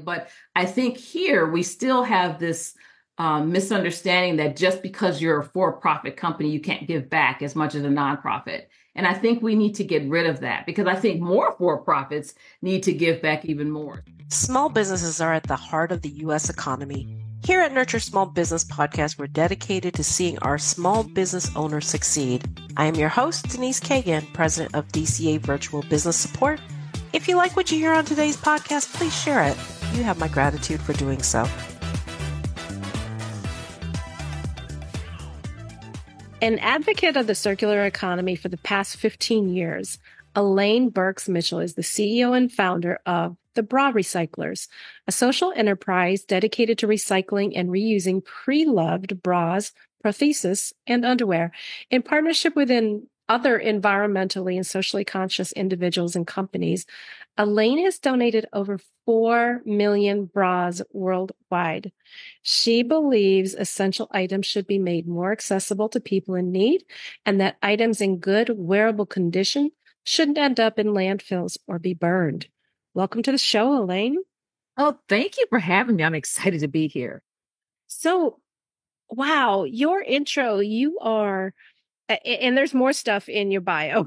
But I think here we still have this misunderstanding that just because you're a for-profit company, you can't give back as much as a nonprofit. And I think we need to get rid of that because I think more for-profits need to give back even more. Small businesses are at the heart of the U.S. economy. Here at Nurture Small Business Podcast, we're dedicated to seeing our small business owners succeed. I am your host, Denise Kagan, president of DCA Virtual Business Support. If you like what you hear on today's podcast, please share it. You have my gratitude for doing so. An advocate of the circular economy for the past 15 years, Elaine Burks Mitchell is the CEO and founder of The Bra Recyclers, a social enterprise dedicated to recycling and reusing pre-loved bras, prostheses, and underwear in partnership with other environmentally and socially conscious individuals and companies. Elaine has donated over 4 million bras worldwide. She believes essential items should be made more accessible to people in need and that items in good wearable condition shouldn't end up in landfills or be burned. Welcome to the show, Elaine. Oh, thank you for having me. I'm excited to be here. So, wow, your intro, you are, and there's more stuff in your bio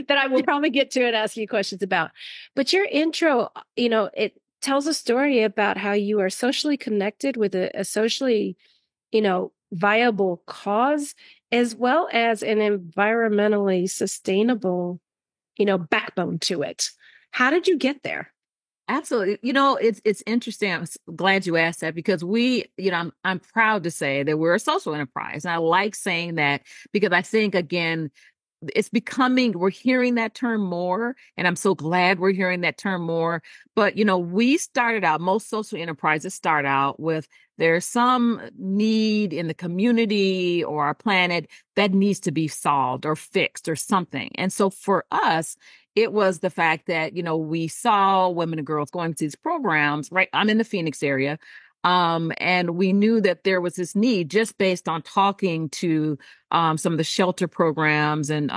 that I will probably get to and ask you questions about. But your intro, it tells a story about how you are socially connected with a socially, viable cause, as well as an environmentally sustainable, backbone to it. How did you get there? Absolutely. It's interesting. I'm glad you asked that because I'm proud to say that we're a social enterprise. And I like saying that because I think, again, we're hearing that term more, and I'm so glad we're hearing that term more. But, we started out, most social enterprises start out with there's some need in the community or our planet that needs to be solved or fixed or something. And so for us, it was the fact that, we saw women and girls going to these programs, right? I'm in the Phoenix area. And we knew that there was this need just based on talking to some of the shelter programs and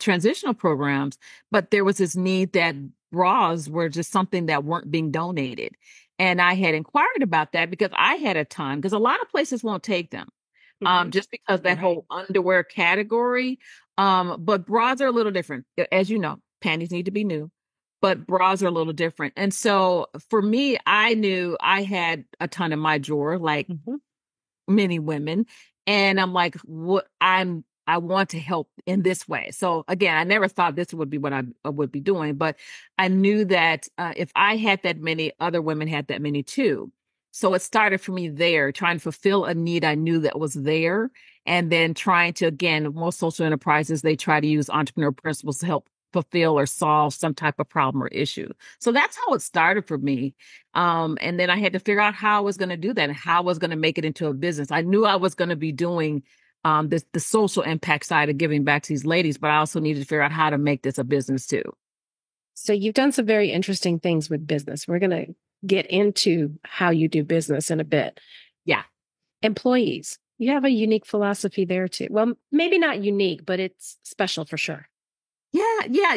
transitional programs. But there was this need that bras were just something that weren't being donated. And I had inquired about that because I had a ton, because a lot of places won't take them just because that whole underwear category. But bras are a little different. As you know, panties need to be new, but bras are a little different. And so for me, I knew I had a ton in my drawer, like many women. And I'm like, I want to help in this way. So again, I never thought this would be what I would be doing, but I knew that if I had that many, other women had that many too. So it started for me there, trying to fulfill a need I knew that was there. And then trying to, again, most social enterprises, they try to use entrepreneur principles to help fulfill or solve some type of problem or issue. So that's how it started for me. And then I had to figure out how I was going to do that and how I was going to make it into a business. I knew I was going to be doing the social impact side of giving back to these ladies, but I also needed to figure out how to make this a business too. So you've done some very interesting things with business. We're going to get into how you do business in a bit. Yeah. Employees. You have a unique philosophy there too. Well, maybe not unique, but it's special for sure. Yeah.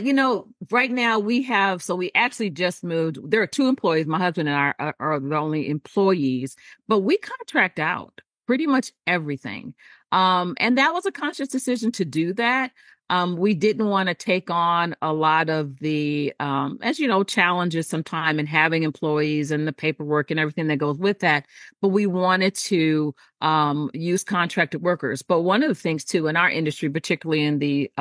Right now we actually just moved. There are 2 employees. My husband and I are the only employees, but we contract out pretty much everything. And that was a conscious decision to do that. We didn't want to take on a lot of the, as you know, challenges sometime in having employees and the paperwork and everything that goes with that. But we wanted to use contracted workers. But one of the things too in our industry, particularly in the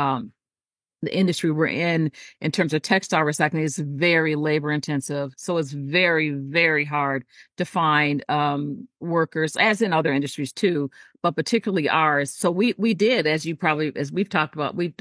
industry we're in terms of textile recycling, is very labor intensive. So it's very, very hard to find workers, as in other industries too, but particularly ours. So we did, as we've talked about, we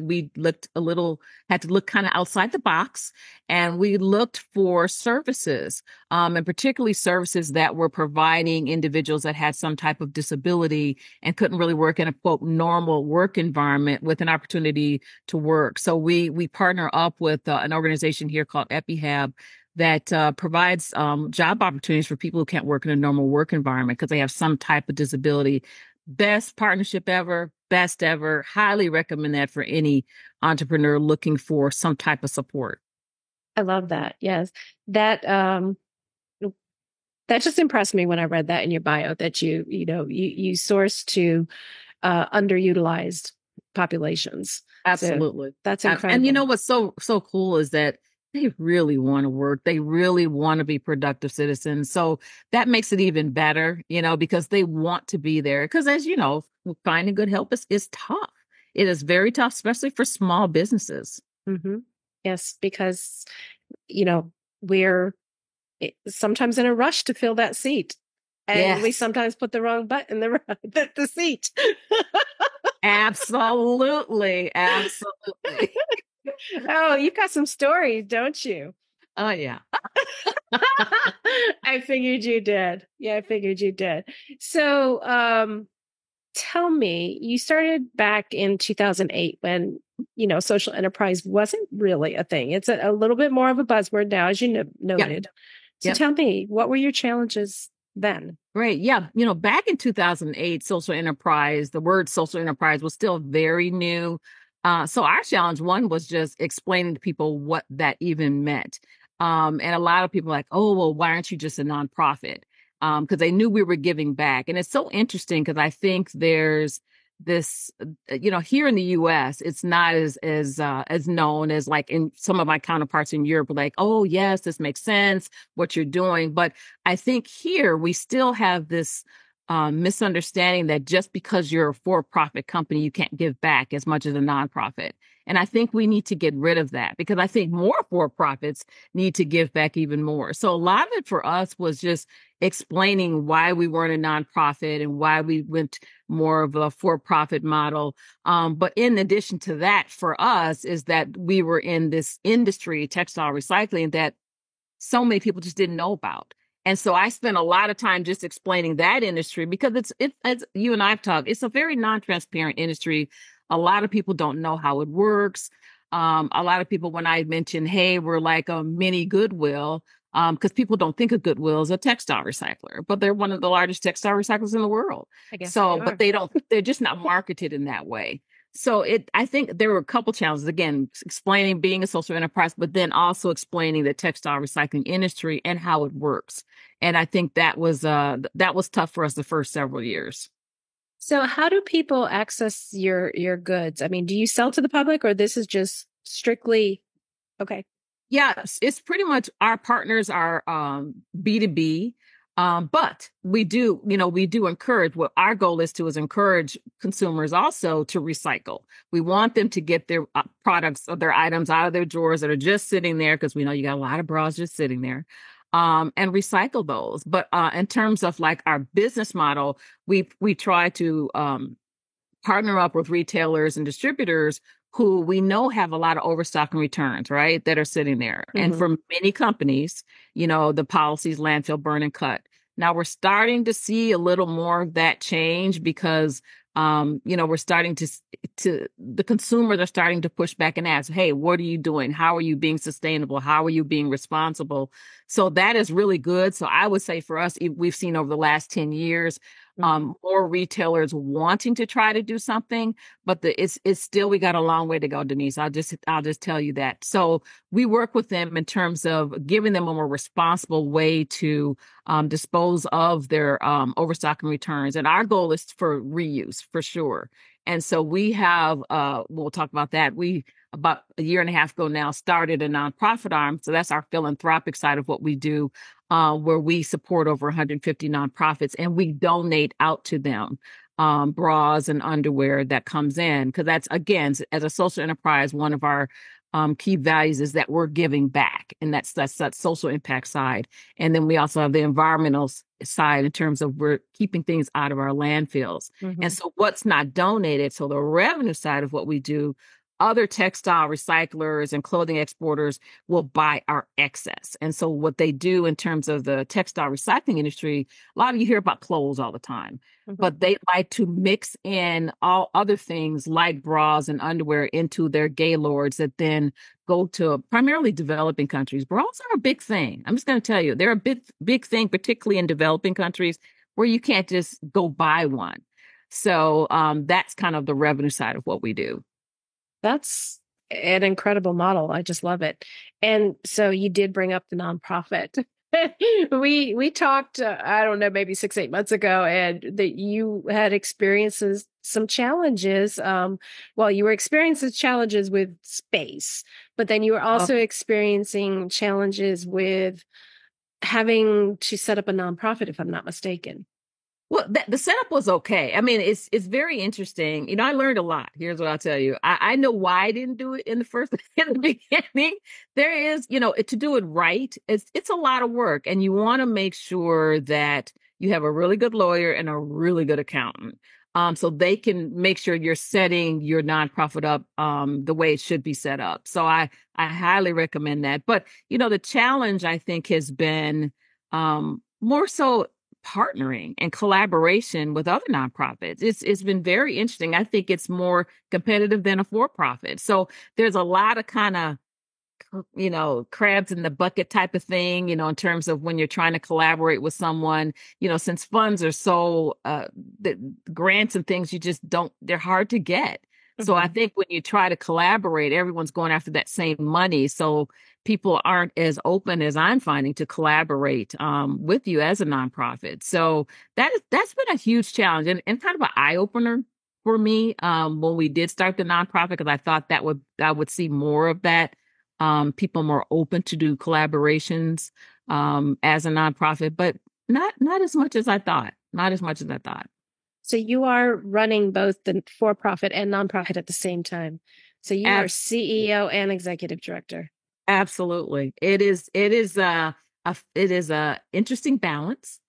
had to look kind of outside the box, and we looked for services, and particularly services that were providing individuals that had some type of disability and couldn't really work in a quote normal work environment with an opportunity to work. So we partner up with an organization here called EpiHab that provides job opportunities for people who can't work in a normal work environment because they have some type of disability. Best partnership ever, best ever. Highly recommend that for any entrepreneur looking for some type of support. I love that. Yes. That That just impressed me when I read that in your bio that you source to underutilized populations. So Absolutely. that's And you incredible. know what's so cool is that they really want to work. They really want to be productive citizens. So that makes it even better, because they want to be there. Because as you know, finding good help is tough. It is very tough, especially for small businesses. Hmm. Yes, because you know we're sometimes in a rush to fill that seat, and we Yes, sometimes put the wrong button in the seat. absolutely. Absolutely. Oh, you've got some stories, don't you? Oh, yeah. I figured you did. Yeah, I figured you did. So, tell me, you started back in 2008 when, social enterprise wasn't really a thing. It's a little bit more of a buzzword now, as you Yeah. noted. So Yeah. tell me, what were your challenges then? Great. Yeah. Back in 2008, social enterprise, the word social enterprise was still very new. So our challenge one was just explaining to people what that even meant. And a lot of people were like, oh, well, why aren't you just a nonprofit? Because they knew we were giving back. And it's so interesting because I think there's this, here in the US, it's not as known as like in some of my counterparts in Europe, like, oh, yes, this makes sense, what you're doing. But I think here we still have this misunderstanding that just because you're a for-profit company, you can't give back as much as a nonprofit. And I think we need to get rid of that because I think more for-profits need to give back even more. So a lot of it for us was just explaining why we weren't a nonprofit and why we went more of a for-profit model. But in addition to that, for us, is that we were in this industry, textile recycling, that so many people just didn't know about. And so I spent a lot of time just explaining that industry because it's as you and I've talked, it's a very non-transparent industry. A lot of people don't know how it works. A lot of people, when I mention, hey, we're like a mini Goodwill, because people don't think of Goodwill as a textile recycler, but they're one of the largest textile recyclers in the world. I guess they So, but are. they're just not marketed in that way. So I think there were a couple challenges. Again, explaining being a social enterprise, but then also explaining the textile recycling industry and how it works. And I think that was tough for us the first several years. So how do people access your goods? I mean, do you sell to the public or this is just strictly okay? Yeah, it's pretty much our partners are B2B. But we do encourage what our goal is encourage consumers also to recycle. We want them to get their products or their items out of their drawers that are just sitting there because we know you got a lot of bras just sitting there. And recycle those. But in terms of like our business model, we try to partner up with retailers and distributors who we know have a lot of overstock and returns, right? That are sitting there. And Mm-hmm. for many companies, the policies landfill, burn, and cut. Now we're starting to see a little more of that change because we're starting to the consumers are starting to push back and ask, hey, what are you doing? How are you being sustainable? How are you being responsible? So that is really good. So I would say for us, we've seen over the last 10 years more retailers wanting to try to do something, but it's still we got a long way to go, Denise. I'll just tell you that. So we work with them in terms of giving them a more responsible way to dispose of their overstock and returns, and our goal is for reuse for sure. And so we have we'll talk about that. We about a year and a half ago now started a nonprofit arm, so that's our philanthropic side of what we do, where we support over 150 nonprofits and we donate out to them bras and underwear that comes in. Because that's, again, as a social enterprise, one of our key values is that we're giving back. And that's that social impact side. And then we also have the environmental side in terms of we're keeping things out of our landfills. And Mm-hmm. so what's not donated, so the revenue side of what we do, other textile recyclers and clothing exporters will buy our excess. And so what they do in terms of the textile recycling industry, a lot of you hear about clothes all the time, Mm-hmm. but they like to mix in all other things like bras and underwear into their gaylords that then go to primarily developing countries. Bras are a big thing. I'm just going to tell you, they're a big thing, particularly in developing countries where you can't just go buy one. So that's kind of the revenue side of what we do. That's an incredible model. I just love it. And so you did bring up the nonprofit. We talked, I don't know, maybe 6, 8 months ago, and that you had experiences some challenges. Well, you were experiencing challenges with space, but then you were Oh, also experiencing challenges with having to set up a nonprofit, if I'm not mistaken. well, the setup was okay. I mean, it's very interesting. You know, I learned a lot. Here's what I'll tell you. I know why I didn't do it in the first in the beginning. There is, you know, to do it right, it's a lot of work, and you want to make sure that you have a really good lawyer and a really good accountant. So they can make sure you're setting your nonprofit up the way it should be set up. So I highly recommend that. But you know, the challenge I think has been more so partnering and collaboration with other nonprofits. It's been very interesting. I think it's more competitive than a for-profit. So there's a lot of kind of you know, crabs in the bucket type of thing, you know, in terms of when you're trying to collaborate with someone, you know, since funds are so, the grants and things, you just don't, they're hard to get. So I Mhm. think when you try to collaborate, everyone's going after that same money. So people aren't as open as I'm finding to collaborate with you as a nonprofit. So that's been a huge challenge and kind of an eye opener for me when we did start the nonprofit because I thought that would I would see more of that people more open to do collaborations as a nonprofit, but not as much as I thought. Not as much as I thought. So you are running both the for-profit and nonprofit at the same time. So you are Abs- CEO and executive director. Absolutely, it is a interesting balance.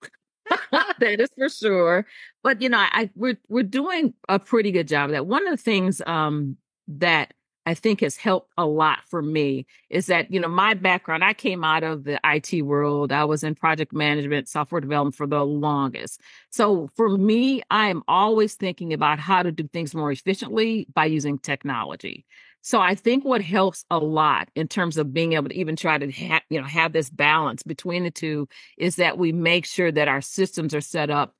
That is for sure. But you know, we're doing a pretty good job of that. One of the things that I think has helped a lot for me is that, you know, my background, I came out of the IT world. I was in project management, software development for the longest. So for me, I am always thinking about how to do things more efficiently by using technology. So I think what helps a lot in terms of being able to even try to you know, have this balance between the two is that we make sure that our systems are set up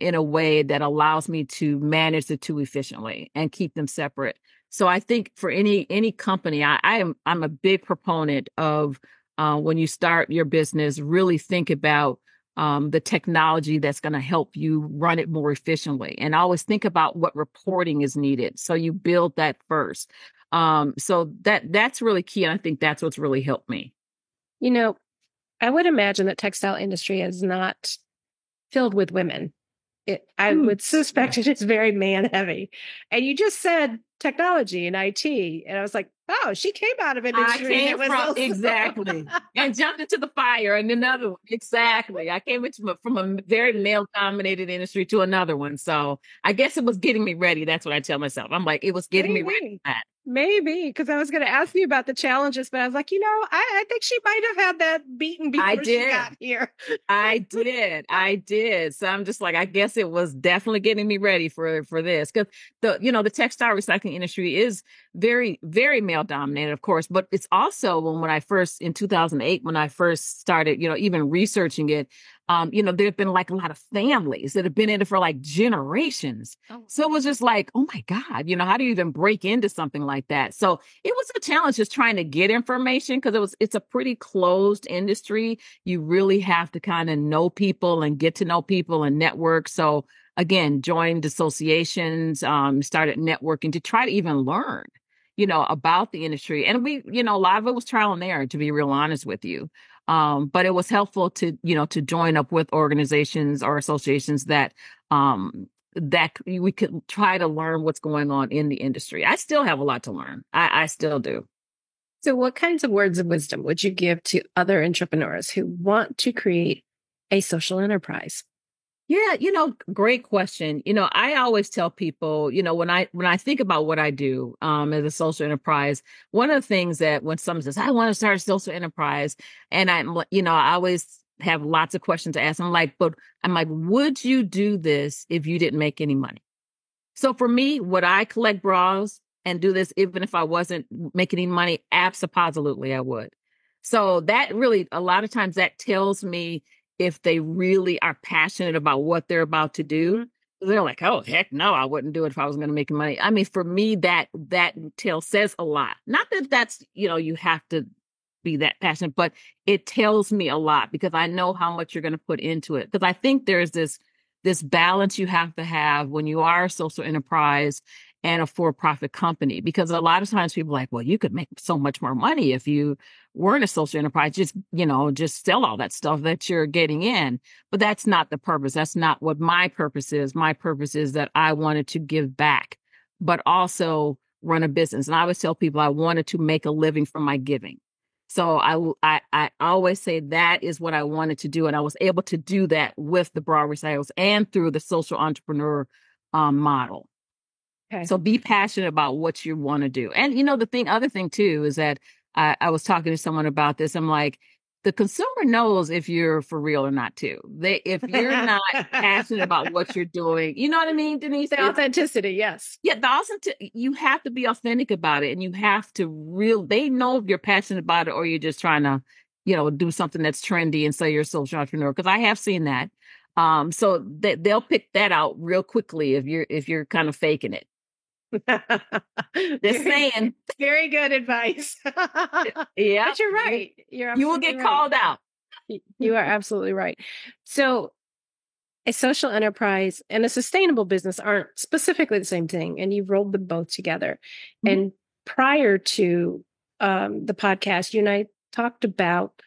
in a way that allows me to manage the two efficiently and keep them separate. So I think for any company, I'm a big proponent of when you start your business, really think about the technology that's going to help you run it more efficiently, and always think about what reporting is needed. So you build that first. So that's really key, and I think that's what's really helped me. You know, I would imagine that textile industry is not filled with women. I Hmm. would suspect it is very man heavy. And you just said technology and IT. And I was like, oh, she came out of I industry that came was from also. exactly and jumped into the fire and another one. Exactly. I came from a very male dominated industry to another one. So I guess it was getting me ready. That's what I tell myself. I'm like, it was getting me ready Maybe. for that. Maybe, because I was going to ask you about the challenges, but I was like, I think she might have had that beaten I before she did. got here. I did. I did. So I'm just like, I guess it was definitely getting me ready for this. Because the, you know, the textile recycling industry is very, very male dominated, of course, but it's also when I first in 2008, when I first started, you know, even researching it, you know, there have been like a lot of families that have been in it for like generations. Oh, So it was just like, oh my God, you know, how do you even break into something like that? So it was a challenge just trying to get information because it's a pretty closed industry. You really have to kind of know people and get to know people and network. So again, joined associations, started networking to try to even learn, you know, about the industry. And we, you know, a lot of it was trial and error, to be real honest with you. But it was helpful to, you know, to join up with organizations or associations that we could try to learn what's going on in the industry. I still have a lot to learn. I still do. so, what kinds of words of wisdom would you give to other entrepreneurs who want to create a social enterprise? Yeah, you know, great question. You know, I always tell people, you know, when I think about what I do as a social enterprise, one of the things that when someone says, I want to start a social enterprise, and you know, I always have lots of questions to ask. I'm like, would you do this if you didn't make any money? So for me, would I collect bras and do this even if I wasn't making any money? Absolutely, I would. So that really, a lot of times that tells me if they really are passionate about what they're about to do. They're like, oh, heck no, I wouldn't do it if I was going to make money. I mean, for me, that tell says a lot. Not that that's, you know, you have to be that passionate, but it tells me a lot because I know how much you're going to put into it. Because I think there's this balance you have to have when you are a social enterprise and a for-profit company. Because a lot of times people are like, well, you could make so much more money if you weren't a social enterprise. Just sell all that stuff that you're getting in. But that's not the purpose. That's not what my purpose is. My purpose is that I wanted to give back, but also run a business. And I always tell people I wanted to make a living from my giving. So I always say that is what I wanted to do. And I was able to do that with the Broad Recycles and through the social entrepreneur model. Okay. So be passionate about what you want to do. And, other thing too, is that I was talking to someone about this. I'm like, the consumer knows if you're for real or not too. If you're not passionate about what you're doing, you know what I mean, Denise? The authenticity, yes. Yeah, you have to be authentic about it, and you have to they know if you're passionate about it or you're just trying to, do something that's trendy and say you're a social entrepreneur. Because I have seen that. So they'll pick that out real quickly if you're kind of faking it. Just saying. Very good advice. Yeah. But you're right. You will get called out. You are absolutely right. So a social enterprise and a sustainable business aren't specifically the same thing. And you've rolled them both together. Mm-hmm. And prior to the podcast, you and I talked about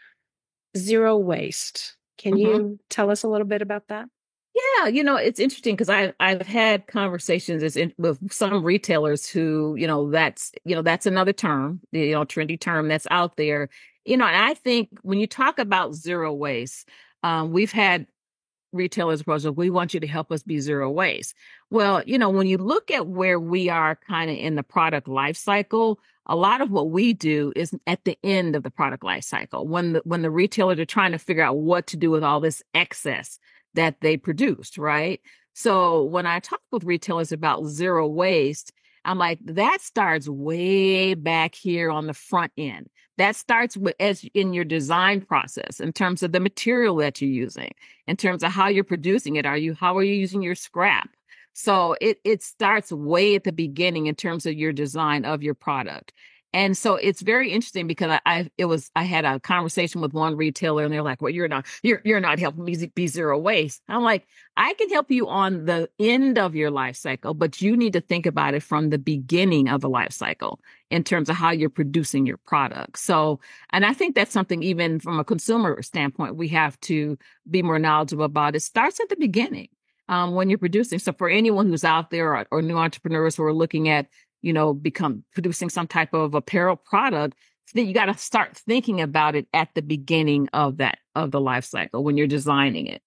zero waste. Can you tell us a little bit about that? Yeah, it's interesting because I've had conversations with some retailers who, that's another term, trendy term that's out there. And I think when you talk about zero waste, we've had retailers approach, we want you to help us be zero waste. Well, when you look at where we are kind of in the product life cycle, a lot of what we do is at the end of the product life cycle when the retailers are trying to figure out what to do with all this excess that they produced, right? So when I talk with retailers about zero waste, I'm like, that starts way back here on the front end. That starts as in your design process, in terms of the material that you're using, in terms of how you're producing it. How are you using your scrap? So it starts way at the beginning in terms of your design of your product. And so it's very interesting because I had a conversation with one retailer and they're like, well, you're not helping me be zero waste. I'm like, I can help you on the end of your life cycle, but you need to think about it from the beginning of the life cycle in terms of how you're producing your product. So, and I think that's something even from a consumer standpoint, we have to be more knowledgeable about. It starts at the beginning when you're producing. So for anyone who's out there or new entrepreneurs who are looking at producing some type of apparel product, then you got to start thinking about it at the beginning of the life cycle when you're designing it.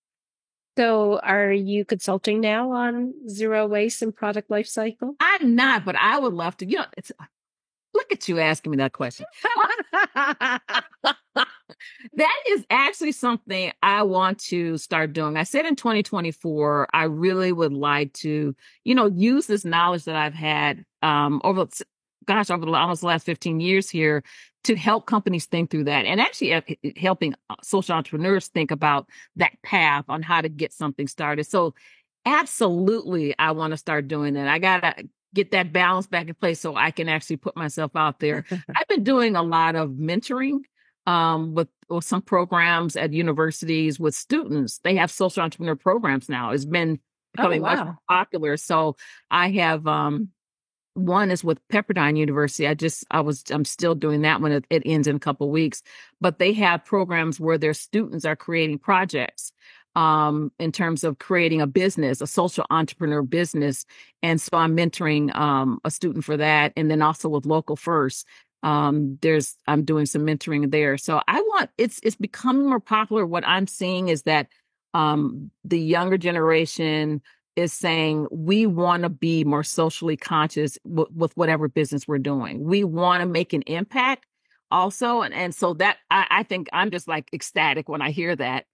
So are you consulting now on zero waste and product life cycle? I'm not, but I would love to. Look at you asking me that question. That is actually something I want to start doing. I said in 2024, I really would like to, use this knowledge that I've had over the almost last 15 years here to help companies think through that, and actually helping social entrepreneurs think about that path on how to get something started. So absolutely, I want to start doing that. I got to get that balance back in place so I can actually put myself out there. I've been doing a lot of mentoring with some programs at universities with students. They have social entrepreneur programs now. It's been becoming much more popular. So I have one is with Pepperdine University. I'm still doing that one. It ends in a couple of weeks, but they have programs where their students are creating projects in terms of creating a business, a social entrepreneur business. And so I'm mentoring a student for that. And then also with Local First, I'm doing some mentoring there. So it's becoming more popular. What I'm seeing is that the younger generation is saying we want to be more socially conscious with whatever business we're doing. We want to make an impact also. And so that I think I'm just like ecstatic when I hear that.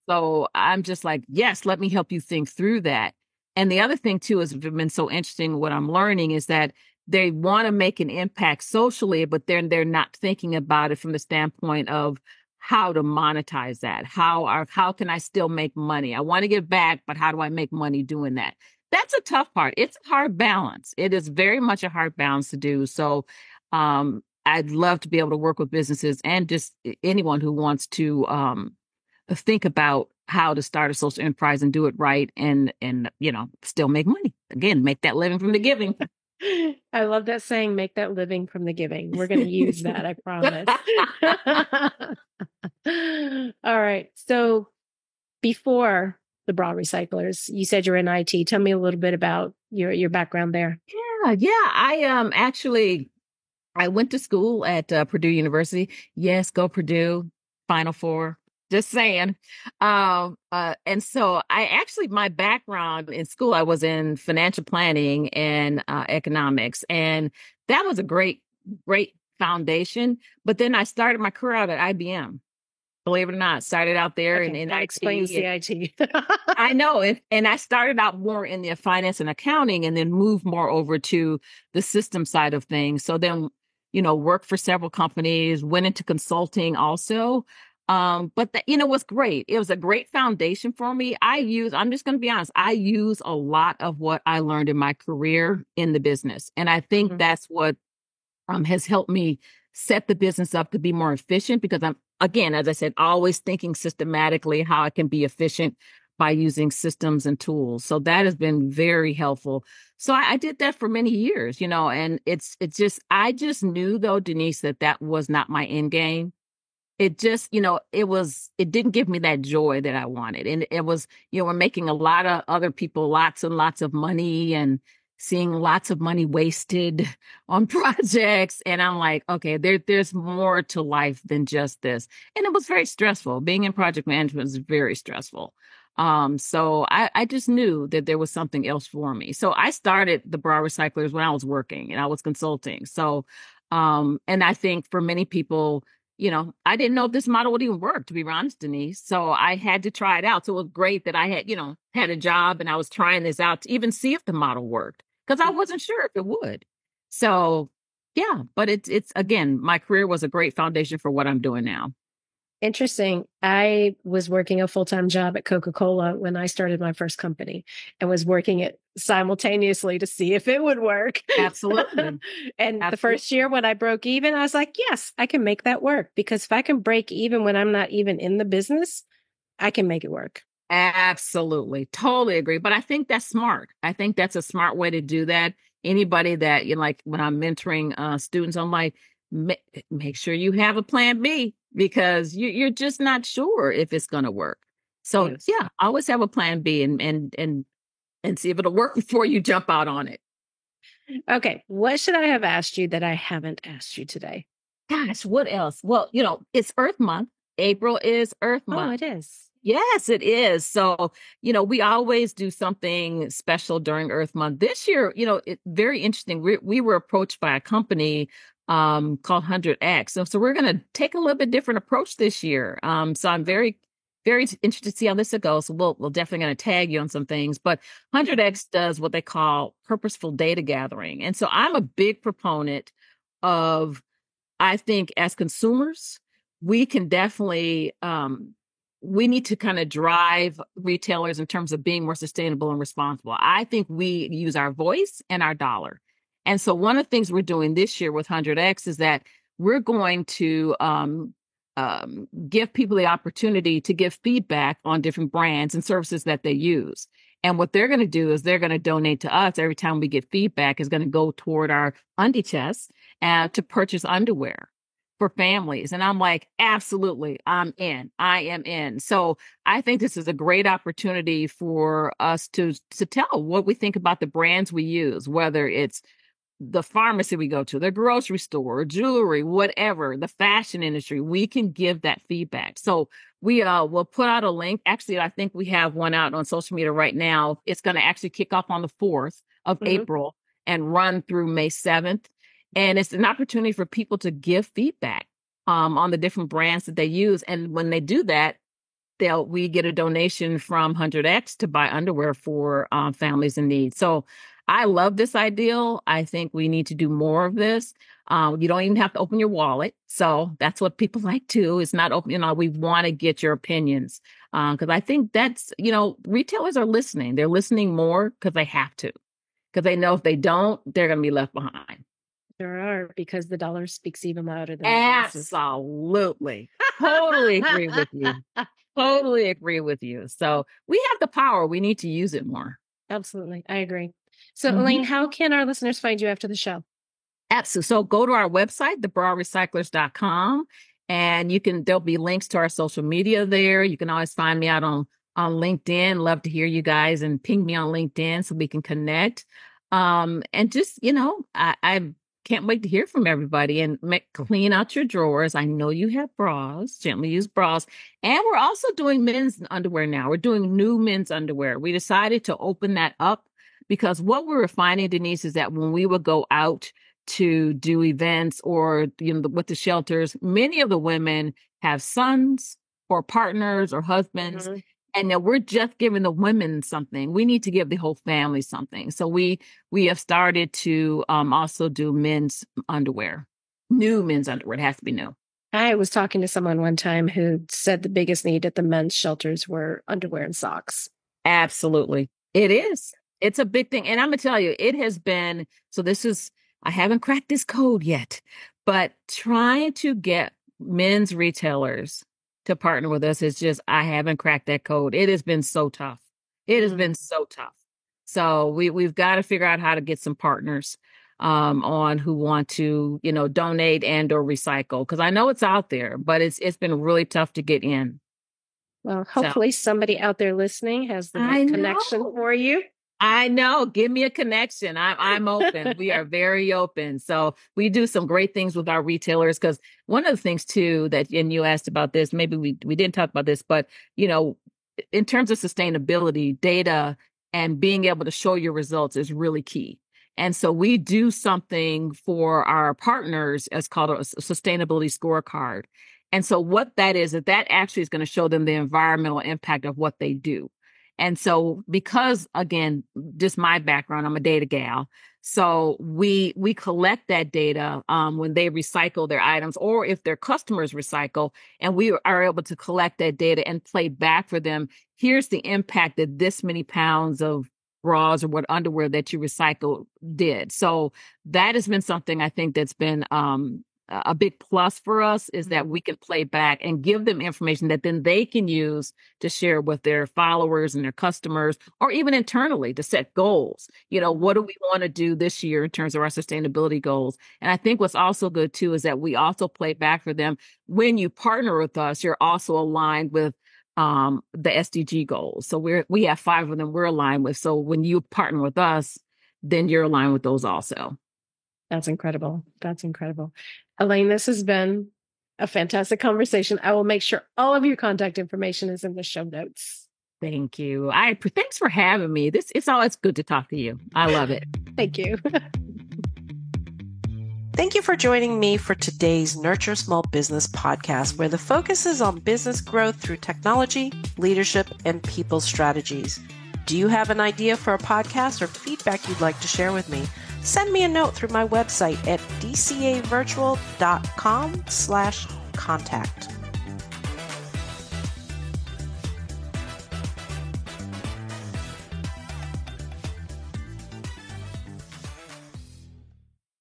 So I'm just like, yes, let me help you think through that. And the other thing too has been so interesting. What I'm learning is that they want to make an impact socially, but then they're not thinking about it from the standpoint of how to monetize that. How can I still make money? I want to give back, but how do I make money doing that? That's a tough part. It's a hard balance. It is very much a hard balance to do. So I'd love to be able to work with businesses and just anyone who wants to think about how to start a social enterprise and do it right and still make money. Again, make that living from the giving. I love that saying, make that living from the giving. We're going to use that, I promise. All right. So before the Bra Recyclers, you said you're in IT. Tell me a little bit about your background there. Yeah. I actually I went to school at Purdue University. Yes, go Purdue, Final Four. Just saying. And so I actually, my background in school, I was in financial planning and economics, and that was a great foundation. But then I started my career out at IBM. Believe it or not, started out there Okay, in that explains the IT. I know. And I started out more in the finance and accounting and then moved more over to the system side of things. So then, worked for several companies, went into consulting also. But that, was great. It was a great foundation for me. I'm just going to be honest, I use a lot of what I learned in my career in the business. And I think that's what has helped me set the business up to be more efficient because I'm, again, as I said, always thinking systematically how I can be efficient by using systems and tools. So that has been very helpful. So I did that for many years, and I just knew though, Denise, that was not my end game. It just, it didn't give me that joy that I wanted. And it was, we're making a lot of other people lots and lots of money and seeing lots of money wasted on projects. And I'm like, okay, there's more to life than just this. And it was very stressful. Being in project management is very stressful. So I just knew that there was something else for me. So I started the Bra Recyclers when I was working and I was consulting. So, and I think for many people, I didn't know if this model would even work, to be honest, Denise. So I had to try it out. So it was great that I had, had a job and I was trying this out to even see if the model worked because I wasn't sure if it would. So yeah, but it's again, my career was a great foundation for what I'm doing now. Interesting. I was working a full-time job at Coca-Cola when I started my first company and was working it simultaneously to see if it would work. Absolutely. And Absolutely. the first year when I broke even, I was like, yes, I can make that work because if I can break even when I'm not even in the business, I can make it work. Absolutely. Totally agree. But I think that's smart. I think that's a smart way to do that. Anybody that, like when I'm mentoring students, I'm like, make sure you have a plan B because you're just not sure if it's going to work. So Yes. yeah, always have a plan B and see if it'll work before you jump out on it. Okay. What should I have asked you that I haven't asked you today? Gosh, what else? Well, it's Earth Month. April is Earth Month. Oh, it is. Yes, it is. So, we always do something special during Earth Month. This year, it's very interesting. We were approached by a company called 100X. So we're going to take a little bit different approach this year. So I'm very, very interested to see how this goes. So we'll definitely going to tag you on some things. But 100X does what they call purposeful data gathering. And so I'm a big proponent of, I think as consumers, we can definitely we need to kind of drive retailers in terms of being more sustainable and responsible. I think we use our voice and our dollar. And so one of the things we're doing this year with 100X is that we're going to give people the opportunity to give feedback on different brands and services that they use. And what they're going to do is they're going to donate to us every time we get feedback is going to go toward our undie chest to purchase underwear for families. And I'm like, absolutely, I'm in. I am in. So I think this is a great opportunity for us to tell what we think about the brands we use, whether it's the pharmacy we go to, the grocery store, jewelry, whatever, the fashion industry, we can give that feedback. So we will put out a link. Actually, I think we have one out on social media right now. It's going to actually kick off on the 4th of April and run through May 7th. And it's an opportunity for people to give feedback on the different brands that they use. And when they do that, we get a donation from 100X to buy underwear for families in need. So I love this ideal. I think we need to do more of this. You don't even have to open your wallet. So that's what people like too. It's not open, we want to get your opinions. Because I think that's, retailers are listening. They're listening more because they have to. Because they know if they don't, they're going to be left behind. There are, because the dollar speaks even louder than the voices. Absolutely. Totally agree with you. Totally agree with you. So we have the power. We need to use it more. Absolutely. I agree. So, Elaine, how can our listeners find you after the show? Absolutely. So go to our website, thebroadrecyclers.com, and there'll be links to our social media there. You can always find me out on LinkedIn. Love to hear you guys and ping me on LinkedIn so we can connect. And just, I can't wait to hear from everybody and clean out your drawers. I know you have bras, gently used bras. And we're also doing men's underwear now. We're doing new men's underwear. We decided to open that up because what we were finding, Denise, is that when we would go out to do events or, with the shelters, many of the women have sons or partners or husbands. Mm-hmm. And now we're just giving the women something. We need to give the whole family something. So we have started to also do men's underwear, new men's underwear. It has to be new. I was talking to someone one time who said the biggest need at the men's shelters were underwear and socks. Absolutely. It is. It's a big thing. And I'm going to tell you, it has been, I haven't cracked this code yet, but trying to get men's retailers to partner with us is just, I haven't cracked that code. It has been so tough. It has been so tough. So we've got to figure out how to get some partners on who want to, donate and or recycle. Because I know it's out there, but it's been really tough to get in. Well, hopefully somebody out there listening has the right connection for you. I know. Give me a connection. I'm open. We are very open. So we do some great things with our retailers because one of the things too and you asked about this, maybe we didn't talk about this, but in terms of sustainability, data and being able to show your results is really key. And so we do something for our partners as called a sustainability scorecard. And so what that is, that actually is going to show them the environmental impact of what they do. And so because, again, just my background, I'm a data gal. So we collect that data when they recycle their items or if their customers recycle, and we are able to collect that data and play back for them. Here's the impact that this many pounds of bras or what underwear that you recycled did. So that has been something I think that's been a big plus for us is that we can play back and give them information that then they can use to share with their followers and their customers, or even internally to set goals. What do we want to do this year in terms of our sustainability goals? And I think what's also good too is that we also play back for them. When you partner with us, you're also aligned with the SDG goals. So we have 5 of them we're aligned with. So when you partner with us, then you're aligned with those also. That's incredible. That's incredible. Elaine, this has been a fantastic conversation. I will make sure all of your contact information is in the show notes. Thank you. Thanks for having me. It's always good to talk to you. I love it. Thank you. Thank you for joining me for today's Nurture Small Business podcast, where the focus is on business growth through technology, leadership, and people strategies. Do you have an idea for a podcast or feedback you'd like to share with me? Send me a note through my website at dcavirtual.com/contact.